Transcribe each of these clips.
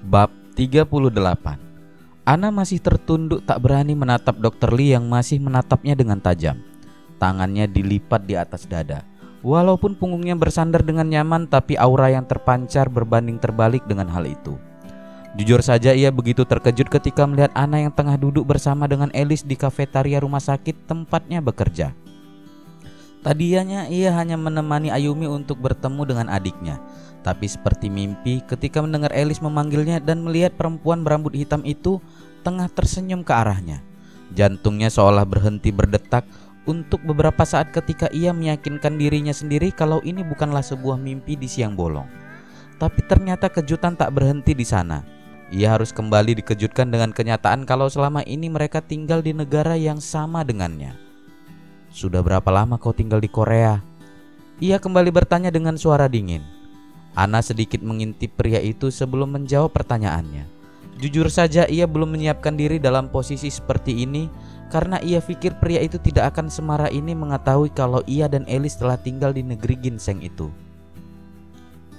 Bab 38. Ana masih tertunduk tak berani menatap Dr. Lee yang masih menatapnya dengan tajam. Tangannya dilipat di atas dada. Walaupun punggungnya bersandar dengan nyaman, tapi aura yang terpancar berbanding terbalik dengan hal itu. Jujur saja ia begitu terkejut ketika melihat Ana yang tengah duduk bersama dengan Elis di kafetaria rumah sakit tempatnya bekerja. Tadinya ia hanya menemani Ayumi untuk bertemu dengan adiknya. Tapi seperti mimpi ketika mendengar Elis memanggilnya dan melihat perempuan berambut hitam itu tengah tersenyum ke arahnya. Jantungnya seolah berhenti berdetak untuk beberapa saat ketika ia meyakinkan dirinya sendiri kalau ini bukanlah sebuah mimpi di siang bolong. Tapi ternyata kejutan tak berhenti di sana. Ia harus kembali dikejutkan dengan kenyataan kalau selama ini mereka tinggal di negara yang sama dengannya. "Sudah berapa lama kau tinggal di Korea?" Ia kembali bertanya dengan suara dingin. Ana sedikit mengintip pria itu sebelum menjawab pertanyaannya. Jujur saja ia belum menyiapkan diri dalam posisi seperti ini karena ia pikir pria itu tidak akan semarah ini mengetahui kalau ia dan Elis telah tinggal di negeri ginseng itu.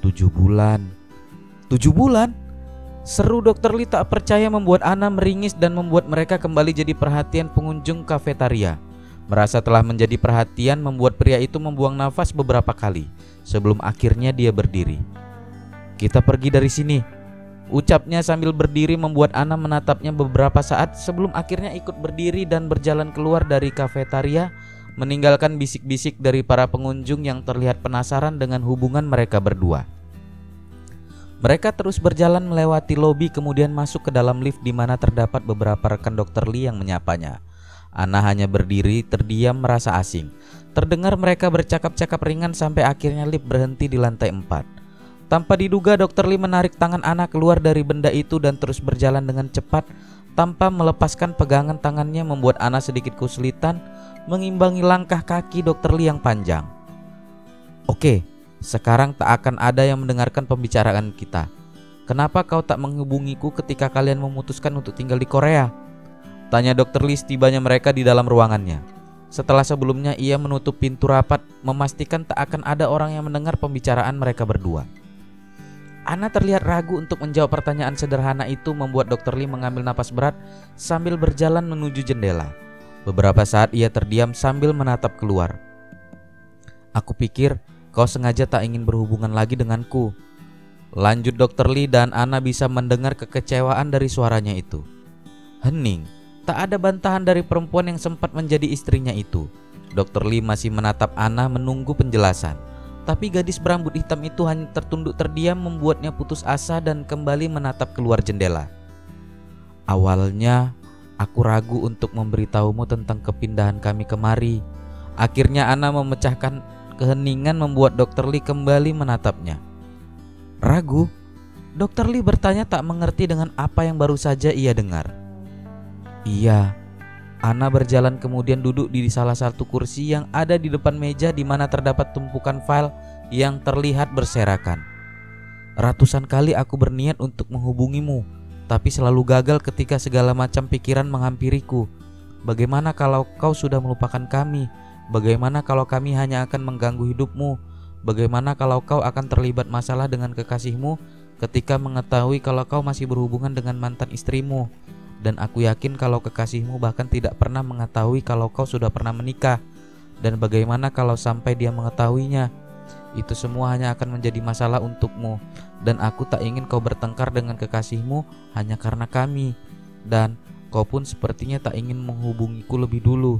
7 bulan. 7 bulan? Seru Dr. Lee tak percaya membuat Ana meringis dan membuat mereka kembali jadi perhatian pengunjung kafetaria. Merasa telah menjadi perhatian membuat pria itu membuang nafas beberapa kali sebelum akhirnya dia berdiri. "Kita pergi dari sini," ucapnya sambil berdiri membuat Ana menatapnya beberapa saat sebelum akhirnya ikut berdiri dan berjalan keluar dari kafetaria, meninggalkan bisik-bisik dari para pengunjung yang terlihat penasaran dengan hubungan mereka berdua. Mereka terus berjalan melewati lobi kemudian masuk ke dalam lift di mana terdapat beberapa rekan Dr. Lee yang menyapanya. Ana hanya berdiri terdiam merasa asing. Terdengar mereka bercakap-cakap ringan sampai akhirnya lift berhenti di lantai 4. Tanpa diduga Dr. Lee menarik tangan Ana keluar dari benda itu dan terus berjalan dengan cepat tanpa melepaskan pegangan tangannya membuat Ana sedikit kesulitan mengimbangi langkah kaki Dr. Lee yang panjang. "Oke, sekarang tak akan ada yang mendengarkan pembicaraan kita. Kenapa kau tak menghubungiku ketika kalian memutuskan untuk tinggal di Korea?" tanya Dr. Lee setibanya mereka di dalam ruangannya. Setelah sebelumnya ia menutup pintu rapat, memastikan tak akan ada orang yang mendengar pembicaraan mereka berdua. Ana terlihat ragu untuk menjawab pertanyaan sederhana itu membuat Dr. Lee mengambil napas berat sambil berjalan menuju jendela. Beberapa saat ia terdiam sambil menatap keluar. "Aku pikir kau sengaja tak ingin berhubungan lagi denganku," lanjut Dr. Lee dan Ana bisa mendengar kekecewaan dari suaranya itu. Hening. Tak ada bantahan dari perempuan yang sempat menjadi istrinya itu. Dr. Lee masih menatap Ana menunggu penjelasan. Tapi gadis berambut hitam itu hanya tertunduk terdiam membuatnya putus asa dan kembali menatap keluar jendela. "Awalnya aku ragu untuk memberitahumu tentang kepindahan kami kemari." Akhirnya Ana memecahkan keheningan membuat Dr. Lee kembali menatapnya. "Ragu?" Dr. Lee bertanya tak mengerti dengan apa yang baru saja ia dengar. "Iya." Ana berjalan kemudian duduk di salah satu kursi yang ada di depan meja di mana terdapat tumpukan file yang terlihat berserakan. "Ratusan kali aku berniat untuk menghubungimu, tapi selalu gagal ketika segala macam pikiran menghampiriku. Bagaimana kalau kau sudah melupakan kami? Bagaimana kalau kami hanya akan mengganggu hidupmu? Bagaimana kalau kau akan terlibat masalah dengan kekasihmu ketika mengetahui kalau kau masih berhubungan dengan mantan istrimu? Dan aku yakin kalau kekasihmu bahkan tidak pernah mengetahui kalau kau sudah pernah menikah. Dan bagaimana kalau sampai dia mengetahuinya? Itu semua hanya akan menjadi masalah untukmu. Dan aku tak ingin kau bertengkar dengan kekasihmu hanya karena kami. Dan kau pun sepertinya tak ingin menghubungiku lebih dulu."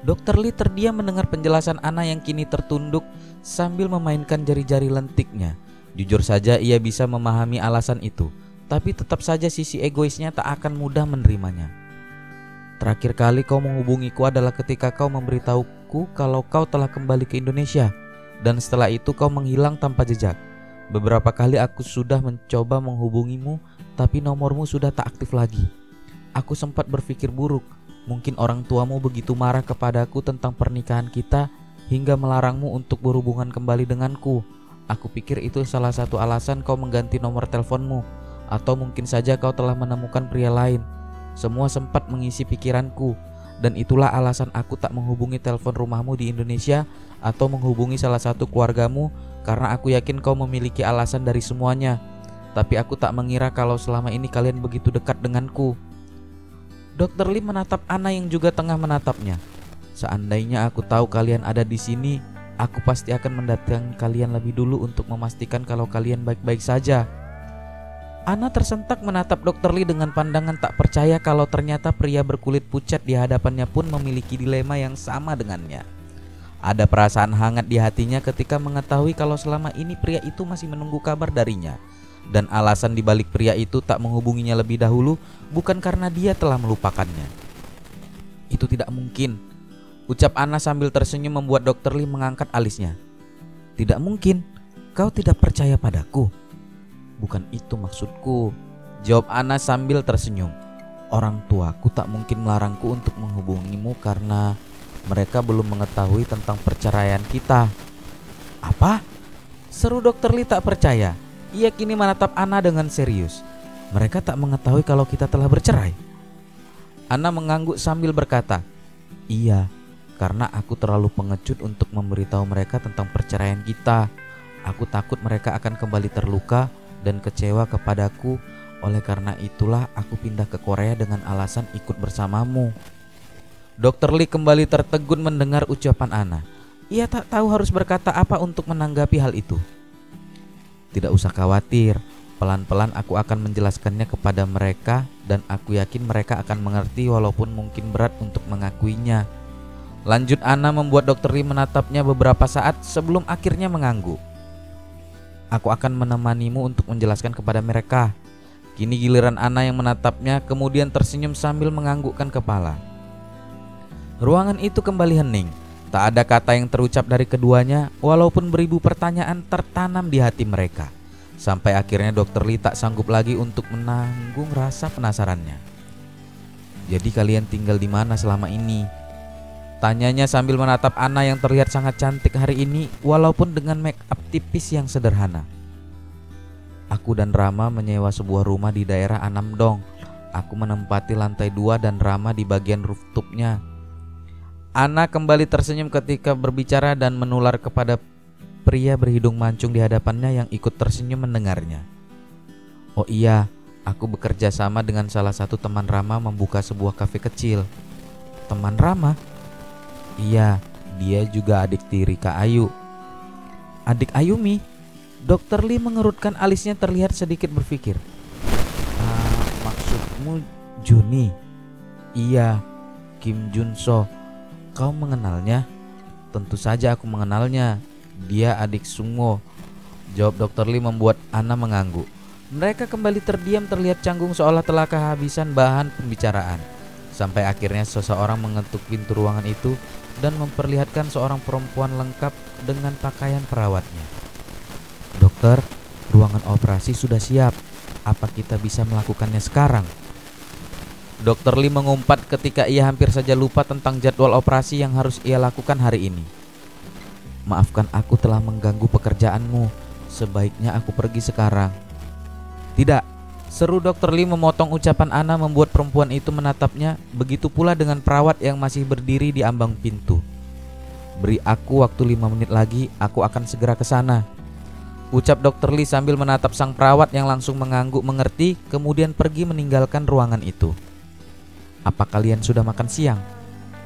Dr. Lee terdiam mendengar penjelasan Ana yang kini tertunduk sambil memainkan jari-jari lentiknya. Jujur saja ia bisa memahami alasan itu. Tapi tetap saja sisi egoisnya tak akan mudah menerimanya. "Terakhir kali kau menghubungiku adalah ketika kau memberitahuku kalau kau telah kembali ke Indonesia. Dan setelah itu kau menghilang tanpa jejak. Beberapa kali aku sudah mencoba menghubungimu, tapi nomormu sudah tak aktif lagi. Aku sempat berpikir buruk. Mungkin orang tuamu begitu marah kepadaku tentang pernikahan kita hingga melarangmu untuk berhubungan kembali denganku. Aku pikir itu salah satu alasan kau mengganti nomor teleponmu. Atau mungkin saja kau telah menemukan pria lain. Semua sempat mengisi pikiranku. Dan itulah alasan aku tak menghubungi telepon rumahmu di Indonesia atau menghubungi salah satu keluargamu, karena aku yakin kau memiliki alasan dari semuanya. Tapi aku tak mengira kalau selama ini kalian begitu dekat denganku. Dr. Lee menatap Anna yang juga tengah menatapnya. Seandainya aku tahu kalian ada di sini, aku pasti akan mendatangi kalian lebih dulu untuk memastikan kalau kalian baik-baik saja. Anna tersentak menatap Dr. Lee dengan pandangan tak percaya kalau ternyata pria berkulit pucat di hadapannya pun memiliki dilema yang sama dengannya. Ada perasaan hangat di hatinya ketika mengetahui kalau selama ini pria itu masih menunggu kabar darinya. Dan alasan dibalik pria itu tak menghubunginya lebih dahulu bukan karena dia telah melupakannya. Itu tidak mungkin, ucap Anna sambil tersenyum membuat Dr. Lee mengangkat alisnya. Tidak mungkin, kau tidak percaya padaku? Bukan itu maksudku, jawab Anna sambil tersenyum. Orang tuaku tak mungkin melarangku untuk menghubungimu karena mereka belum mengetahui tentang perceraian kita. Apa? Seru Dr. Lee tak percaya. Ia kini menatap Anna dengan serius. Mereka tak mengetahui kalau kita telah bercerai. Anna mengangguk sambil berkata, iya, karena aku terlalu pengecut untuk memberitahu mereka tentang perceraian kita. Aku takut mereka akan kembali terluka dan kecewa kepadaku. Oleh karena itulah aku pindah ke Korea dengan alasan ikut bersamamu. Dr. Lee kembali tertegun mendengar ucapan Anna. Ia tak tahu harus berkata apa untuk menanggapi hal itu. Tidak usah khawatir, pelan-pelan aku akan menjelaskannya kepada mereka dan aku yakin mereka akan mengerti walaupun mungkin berat untuk mengakuinya. Lanjut Anna membuat Dr. Lee menatapnya beberapa saat sebelum akhirnya mengangguk. Aku akan menemanimu untuk menjelaskan kepada mereka. Kini giliran Anna yang menatapnya kemudian tersenyum sambil menganggukkan kepala. Ruangan itu kembali hening. Tak ada kata yang terucap dari keduanya walaupun beribu pertanyaan tertanam di hati mereka. Sampai akhirnya Dr. Lee tak sanggup lagi untuk menanggung rasa penasarannya. Jadi kalian tinggal di mana selama ini? Tanyanya sambil menatap Anna yang terlihat sangat cantik hari ini walaupun dengan make up tipis yang sederhana. Aku dan Rama menyewa sebuah rumah di daerah Anamdong. Aku menempati lantai 2 dan Rama di bagian rooftopnya. Anna kembali tersenyum ketika berbicara dan menular kepada pria berhidung mancung di hadapannya yang ikut tersenyum mendengarnya. Oh iya, aku bekerja sama dengan salah satu teman Rama membuka sebuah kafe kecil. Teman Rama? Iya, dia juga adik tiri Kak Ayu. Adik Ayumi? Dr. Lee mengerutkan alisnya terlihat sedikit berpikir. Maksudmu Juni? Iya, Kim Junso. Kau mengenalnya? Tentu saja aku mengenalnya. Dia adik Sungwo, jawab Dr. Lee membuat Anna mengangguk. Mereka kembali terdiam terlihat canggung seolah telah kehabisan bahan pembicaraan. Sampai akhirnya seseorang mengetuk pintu ruangan itu dan memperlihatkan seorang perempuan lengkap dengan pakaian perawatnya. Dokter, ruangan operasi sudah siap. Apa kita bisa melakukannya sekarang? Dr. Lee mengumpat ketika ia hampir saja lupa tentang jadwal operasi yang harus ia lakukan hari ini. Maafkan aku telah mengganggu pekerjaanmu. Sebaiknya aku pergi sekarang. Tidak, seru Dr. Lee memotong ucapan Anna membuat perempuan itu menatapnya. Begitu pula dengan perawat yang masih berdiri di ambang pintu. Beri aku waktu 5 menit lagi, aku akan segera ke sana, ucap Dr. Lee sambil menatap sang perawat yang langsung mengangguk mengerti kemudian pergi meninggalkan ruangan itu. Apa kalian sudah makan siang?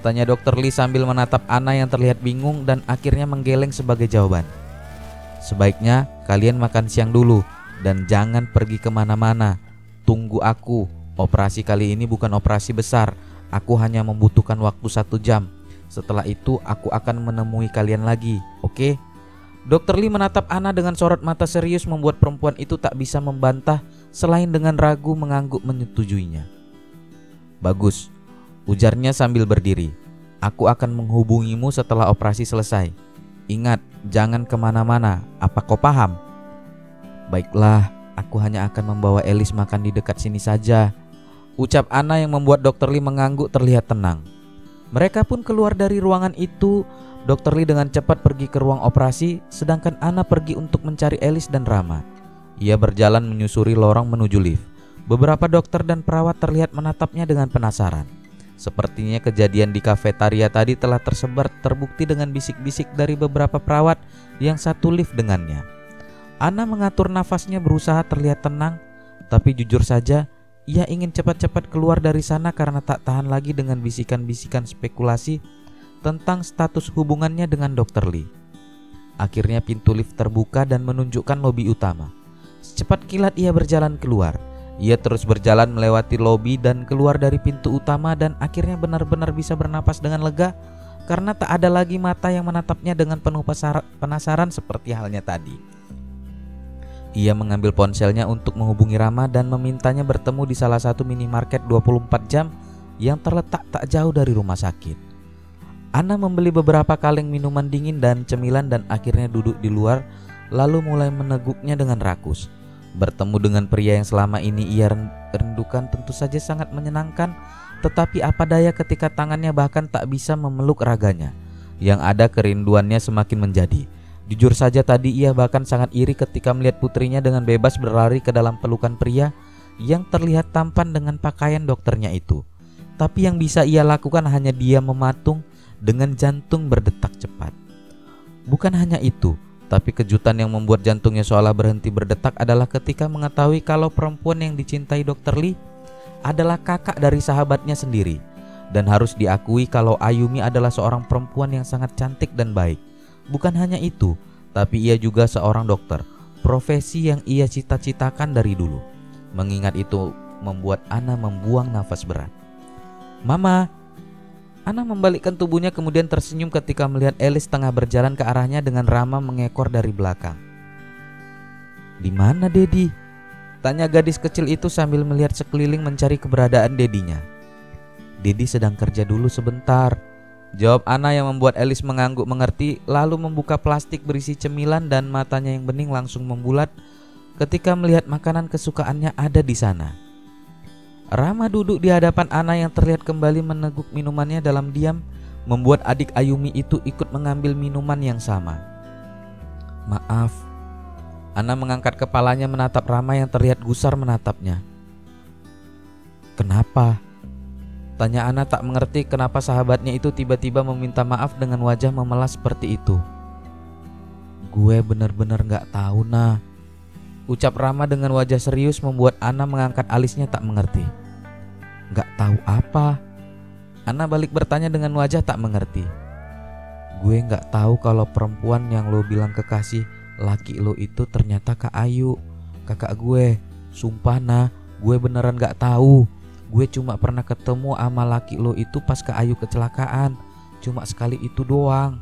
Tanya Dr. Lee sambil menatap Anna yang terlihat bingung dan akhirnya menggeleng sebagai jawaban. Sebaiknya kalian makan siang dulu dan jangan pergi kemana-mana. Tunggu aku. Operasi kali ini bukan operasi besar. Aku hanya membutuhkan waktu 1 jam. Setelah itu aku akan menemui kalian lagi, oke? Dr. Lee menatap Anna dengan sorot mata serius membuat perempuan itu tak bisa membantah selain dengan ragu mengangguk menyetujuinya. Bagus, ujarnya sambil berdiri. Aku akan menghubungimu setelah operasi selesai. Ingat, jangan kemana-mana. Apa kau paham? Baiklah, aku hanya akan membawa Elis makan di dekat sini saja, ucap Anna yang membuat Dr. Lee mengangguk terlihat tenang. Mereka pun keluar dari ruangan itu. Dr. Lee dengan cepat pergi ke ruang operasi, sedangkan Anna pergi untuk mencari Elis dan Rama. Ia berjalan menyusuri lorong menuju lift. Beberapa dokter dan perawat terlihat menatapnya dengan penasaran. Sepertinya kejadian di kafetaria tadi telah terbukti dengan bisik-bisik dari beberapa perawat yang satu lift dengannya. Ana mengatur nafasnya berusaha terlihat tenang, tapi jujur saja ia ingin cepat-cepat keluar dari sana karena tak tahan lagi dengan bisikan-bisikan spekulasi tentang status hubungannya dengan Dr. Lee. Akhirnya pintu lift terbuka dan menunjukkan lobi utama. Secepat kilat ia berjalan keluar. Ia terus berjalan melewati lobi dan keluar dari pintu utama dan akhirnya benar-benar bisa bernapas dengan lega karena tak ada lagi mata yang menatapnya dengan penuh penasaran seperti halnya tadi. Ia mengambil ponselnya untuk menghubungi Rama dan memintanya bertemu di salah satu minimarket 24 jam yang terletak tak jauh dari rumah sakit. Ana membeli beberapa kaleng minuman dingin dan cemilan dan akhirnya duduk di luar lalu mulai meneguknya dengan rakus. Bertemu dengan pria yang selama ini ia rindukan tentu saja sangat menyenangkan, tetapi apa daya ketika tangannya bahkan tak bisa memeluk raganya. Yang ada kerinduannya semakin menjadi. Jujur saja tadi ia bahkan sangat iri ketika melihat putrinya dengan bebas berlari ke dalam pelukan pria yang terlihat tampan dengan pakaian dokternya itu. Tapi yang bisa ia lakukan hanya diam mematung dengan jantung berdetak cepat. Bukan hanya itu, tapi kejutan yang membuat jantungnya seolah berhenti berdetak adalah ketika mengetahui kalau perempuan yang dicintai Dr. Lee adalah kakak dari sahabatnya sendiri. Dan harus diakui kalau Ayumi adalah seorang perempuan yang sangat cantik dan baik. Bukan hanya itu, tapi ia juga seorang dokter, profesi yang ia cita-citakan dari dulu. Mengingat itu membuat Ana membuang nafas berat. "Mama." Ana membalikkan tubuhnya kemudian tersenyum ketika melihat Alice tengah berjalan ke arahnya dengan Rama mengekor dari belakang. "Di mana Dedi?" tanya gadis kecil itu sambil melihat sekeliling mencari keberadaan dedinya. "Dedi sedang kerja dulu sebentar," jawab Ana yang membuat Alice mengangguk mengerti lalu membuka plastik berisi cemilan dan matanya yang bening langsung membulat ketika melihat makanan kesukaannya ada di sana. Rama duduk di hadapan Ana yang terlihat kembali meneguk minumannya dalam diam, membuat adik Ayumi itu ikut mengambil minuman yang sama. "Maaf." Ana mengangkat kepalanya menatap Rama yang terlihat gusar menatapnya. "Kenapa?" tanya Ana tak mengerti kenapa sahabatnya itu tiba-tiba meminta maaf dengan wajah memelas seperti itu. "Gue bener-bener gak tahu nah," ucap Rama dengan wajah serius membuat Ana mengangkat alisnya tak mengerti. "Gak tahu apa?" Ana balik bertanya dengan wajah tak mengerti. "Gue gak tahu kalau perempuan yang lo bilang kekasih laki lo itu ternyata Kak Ayu, kakak gue. Sumpah nah, gue beneran gak tahu. Gue cuma pernah ketemu sama laki lo itu pas Kak Ayu kecelakaan. Cuma sekali itu doang,"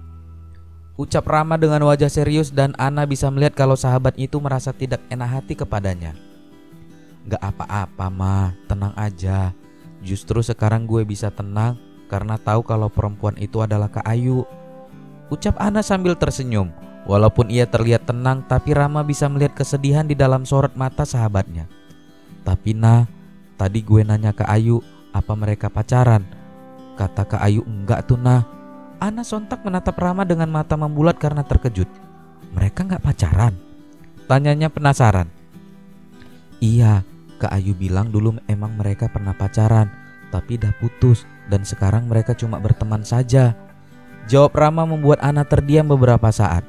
ucap Rama dengan wajah serius dan Ana bisa melihat kalau sahabat itu merasa tidak enak hati kepadanya. "Gak apa-apa Ma, tenang aja. Justru sekarang gue bisa tenang karena tahu kalau perempuan itu adalah Kak Ayu," ucap Ana sambil tersenyum. Walaupun ia terlihat tenang, tapi Rama bisa melihat kesedihan di dalam sorot mata sahabatnya. "Tapi nah, tadi gue nanya ke Ayu, apa mereka pacaran? Kata Kak Ayu enggak tuh nah." Ana sontak menatap Rama dengan mata membulat karena terkejut. "Mereka gak pacaran?" tanyanya penasaran. "Iya, Kak Ayu bilang dulu emang mereka pernah pacaran, tapi dah putus dan sekarang mereka cuma berteman saja," jawab Rama membuat Ana terdiam beberapa saat.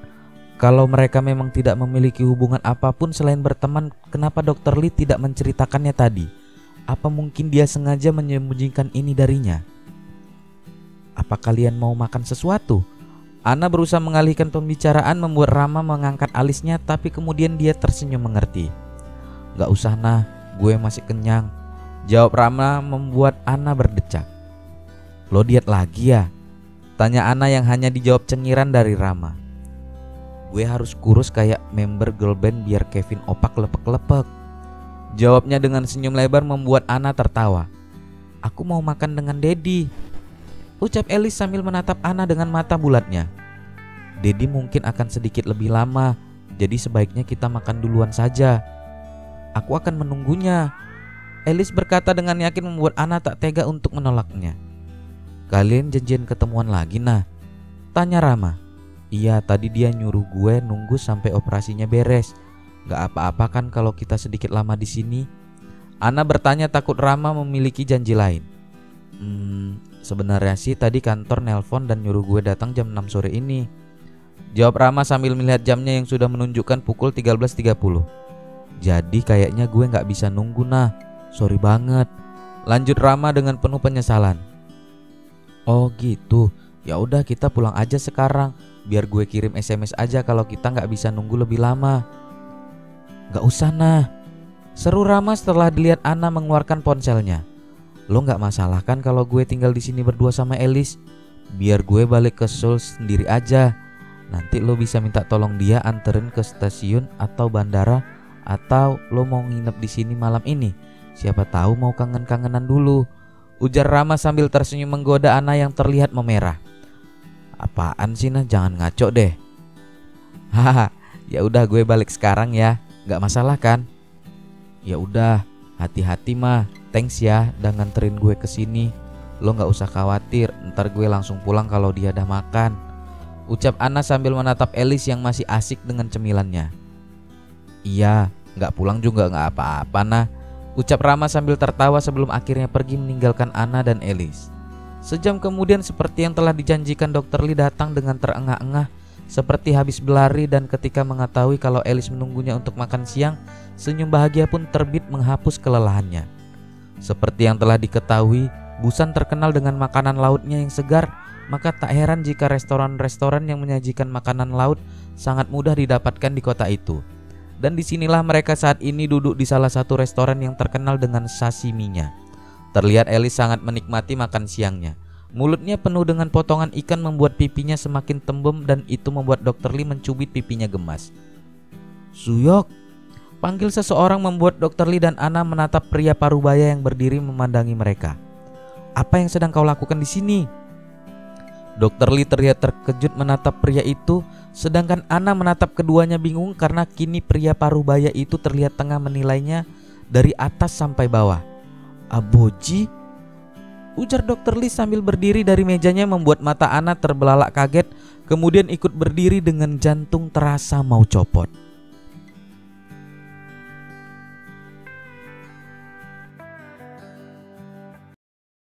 Kalau mereka memang tidak memiliki hubungan apapun selain berteman, kenapa Dr. Lee tidak menceritakannya tadi? Apa mungkin dia sengaja menyembunyikan ini darinya? "Apa kalian mau makan sesuatu?" Ana berusaha mengalihkan pembicaraan membuat Rama mengangkat alisnya, tapi kemudian dia tersenyum mengerti. "Gak usah nah, gue masih kenyang," jawab Rama membuat Ana berdecak. "Lo diet lagi ya?" tanya Ana yang hanya dijawab cengiran dari Rama. "Gue harus kurus kayak member girl band biar Kevin opak lepek-lepek," jawabnya dengan senyum lebar membuat Ana tertawa. "Aku mau makan dengan Dedi," ucap Alice sambil menatap Ana dengan mata bulatnya. "Dedi mungkin akan sedikit lebih lama, jadi sebaiknya kita makan duluan saja. Aku akan menunggunya," Alice berkata dengan yakin membuat Ana tak tega untuk menolaknya. "Kalian janjian ketemuan lagi nah?" tanya Rama. "Iya, tadi dia nyuruh gue nunggu sampai operasinya beres. Gak apa-apa kan kalau kita sedikit lama di sini?" Ana bertanya takut Rama memiliki janji lain. Sebenarnya sih tadi kantor nelpon dan nyuruh gue datang jam 6 sore ini. Jawab Rama sambil melihat jamnya yang sudah menunjukkan pukul 13.30. Jadi kayaknya gue gak bisa nunggu nah. Sorry banget. Lanjut Rama dengan penuh penyesalan. Oh gitu. Ya udah kita pulang aja sekarang. Biar gue kirim SMS aja kalau kita gak bisa nunggu lebih lama. Gak usah nah. Seru Rama setelah dilihat Ana mengeluarkan ponselnya. Lo gak masalah kan kalau gue tinggal di sini berdua sama Elis? Biar gue balik ke Seoul sendiri aja. Nanti lo bisa minta tolong dia anterin ke stasiun atau bandara, atau lo mau nginep di sini malam ini. Siapa tahu mau kangen-kangenan dulu. Ujar Rama sambil tersenyum menggoda Ana yang terlihat memerah. Apaan sih nah, jangan ngaco deh. Haha, ya udah gue balik sekarang ya. Gak masalah kan? Ya udah, hati-hati mah. Thanks ya udah nganterin gue ke sini. Lo gak usah khawatir, ntar gue langsung pulang kalau dia udah makan. Ucap Ana sambil menatap Elis yang masih asik dengan cemilannya. Iya, gak pulang juga gak apa-apa nah. Ucap Rama sambil tertawa sebelum akhirnya pergi meninggalkan Ana dan Elis. Sejam kemudian seperti yang telah dijanjikan, Dr. Lee datang dengan terengah-engah seperti habis berlari, dan ketika mengetahui kalau Elis menunggunya untuk makan siang, senyum bahagia pun terbit menghapus kelelahannya. Seperti yang telah diketahui, Busan terkenal dengan makanan lautnya yang segar, maka tak heran jika restoran-restoran yang menyajikan makanan laut sangat mudah didapatkan di kota itu. Dan disinilah mereka saat ini duduk di salah satu restoran yang terkenal dengan sashiminya. Terlihat Elis sangat menikmati makan siangnya. Mulutnya penuh dengan potongan ikan membuat pipinya semakin tembem, dan itu membuat Dr. Lee mencubit pipinya gemas. Suyok, panggil seseorang membuat Dr. Lee dan Ana menatap pria parubaya yang berdiri memandangi mereka. Apa yang sedang kau lakukan di sini? Dr. Lee terlihat terkejut menatap pria itu, sedangkan Ana menatap keduanya bingung karena kini pria parubaya itu terlihat tengah menilainya dari atas sampai bawah. Aboji? Ujar Dr. Lee sambil berdiri dari mejanya, membuat mata Ana terbelalak kaget, kemudian ikut berdiri dengan jantung terasa mau copot.